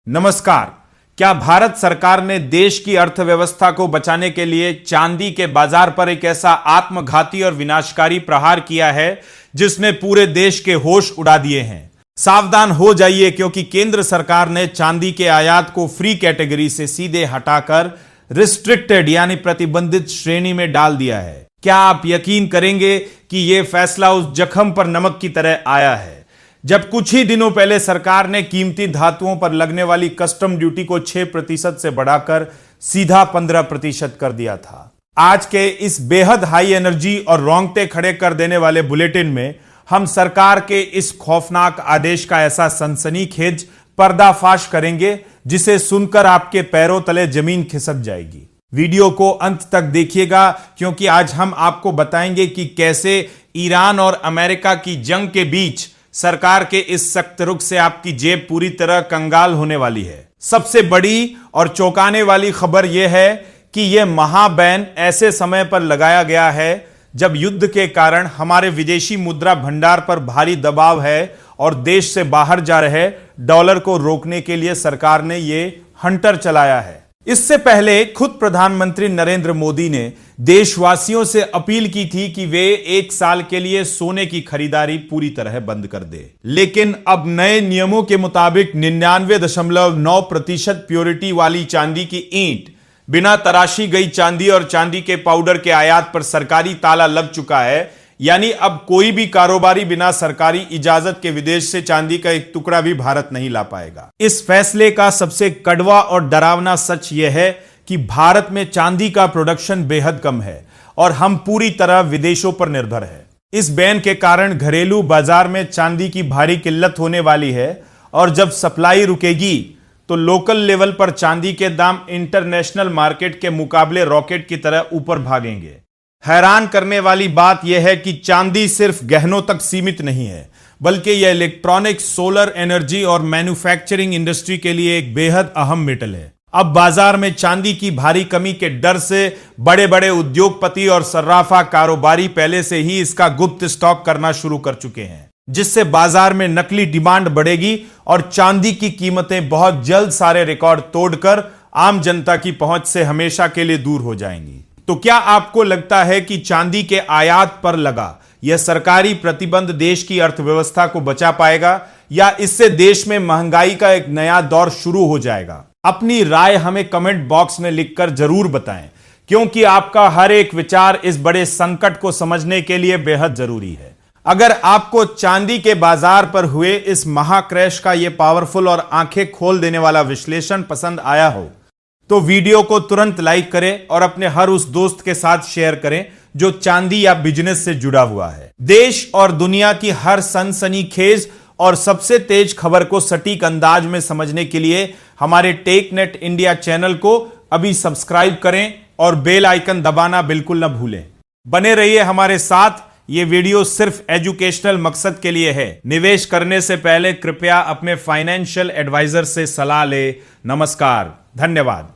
नमस्कार। क्या भारत सरकार ने देश की अर्थव्यवस्था को बचाने के लिए चांदी के बाजार पर एक ऐसा आत्मघाती और विनाशकारी प्रहार किया है जिसने पूरे देश के होश उड़ा दिए हैं? सावधान हो जाइए, क्योंकि केंद्र सरकार ने चांदी के आयात को फ्री कैटेगरी से सीधे हटाकर रिस्ट्रिक्टेड यानी प्रतिबंधित श्रेणी में डाल दिया है। क्या आप यकीन करेंगे कि यह फैसला उस जख्म पर नमक की तरह आया है जब कुछ ही दिनों पहले सरकार ने कीमती धातुओं पर लगने वाली कस्टम ड्यूटी को 6% से बढ़ाकर सीधा 15% कर दिया था। आज के इस बेहद हाई एनर्जी और रोंगटे खड़े कर देने वाले बुलेटिन में हम सरकार के इस खौफनाक आदेश का ऐसा सनसनीखेज पर्दाफाश करेंगे जिसे सुनकर आपके पैरों तले जमीन खिसक जाएगी। वीडियो को अंत तक देखिएगा, क्योंकि आज हम आपको बताएंगे कि कैसे ईरान और अमेरिका की जंग के बीच सरकार के इस सख्त रुख से आपकी जेब पूरी तरह कंगाल होने वाली है। सबसे बड़ी और चौंकाने वाली खबर यह है कि यह महाबैन ऐसे समय पर लगाया गया है जब युद्ध के कारण हमारे विदेशी मुद्रा भंडार पर भारी दबाव है और देश से बाहर जा रहे डॉलर को रोकने के लिए सरकार ने यह हंटर चलाया है। इससे पहले खुद प्रधानमंत्री नरेंद्र मोदी ने देशवासियों से अपील की थी कि वे 1 साल के लिए सोने की खरीदारी पूरी तरह बंद कर दे। लेकिन अब नए नियमों के मुताबिक 99.9% प्योरिटी वाली चांदी की ईंट, बिना तराशी गई चांदी और चांदी के पाउडर के आयात पर सरकारी ताला लग चुका है। यानी अब कोई भी कारोबारी बिना सरकारी इजाजत के विदेश से चांदी का एक टुकड़ा भी भारत नहीं ला पाएगा। इस फैसले का सबसे कड़वा और डरावना सच यह है कि भारत में चांदी का प्रोडक्शन बेहद कम है और हम पूरी तरह विदेशों पर निर्भर है। इस बैन के कारण घरेलू बाजार में चांदी की भारी किल्लत होने वाली है और जब सप्लाई रुकेगी तो लोकल लेवल पर चांदी के दाम इंटरनेशनल मार्केट के मुकाबले रॉकेट की तरह ऊपर भागेंगे। हैरान करने वाली बात यह है कि चांदी सिर्फ गहनों तक सीमित नहीं है, बल्कि यह इलेक्ट्रॉनिक्स, सोलर एनर्जी और मैन्युफैक्चरिंग इंडस्ट्री के लिए एक बेहद अहम मेटल है। अब बाजार में चांदी की भारी कमी के डर से बड़े बड़े उद्योगपति और सर्राफा कारोबारी पहले से ही इसका गुप्त स्टॉक करना शुरू कर चुके हैं, जिससे बाजार में नकली डिमांड बढ़ेगी और चांदी की कीमतें बहुत जल्द सारे रिकॉर्ड तोड़कर आम जनता की पहुंच से हमेशा के लिए दूर हो जाएंगी। तो क्या आपको लगता है कि चांदी के आयात पर लगा यह सरकारी प्रतिबंध देश की अर्थव्यवस्था को बचा पाएगा, या इससे देश में महंगाई का एक नया दौर शुरू हो जाएगा? अपनी राय हमें कमेंट बॉक्स में लिखकर जरूर बताएं, क्योंकि आपका हर एक विचार इस बड़े संकट को समझने के लिए बेहद जरूरी है। अगर आपको चांदी के बाजार पर हुए इस महाक्रैश का यह पावरफुल और आंखें खोल देने वाला विश्लेषण पसंद आया हो तो वीडियो को तुरंत लाइक करें और अपने हर उस दोस्त के साथ शेयर करें जो चांदी या बिजनेस से जुड़ा हुआ है। देश और दुनिया की हर सनसनीखेज और सबसे तेज खबर को सटीक अंदाज में समझने के लिए हमारे टेकनेट इंडिया चैनल को अभी सब्सक्राइब करें और बेल आइकन दबाना बिल्कुल न भूलें। बने रहिए हमारे साथ। ये वीडियो सिर्फ एजुकेशनल मकसद के लिए है। निवेश करने से पहले कृपया अपने फाइनेंशियल एडवाइजर से सलाह लें। नमस्कार, धन्यवाद।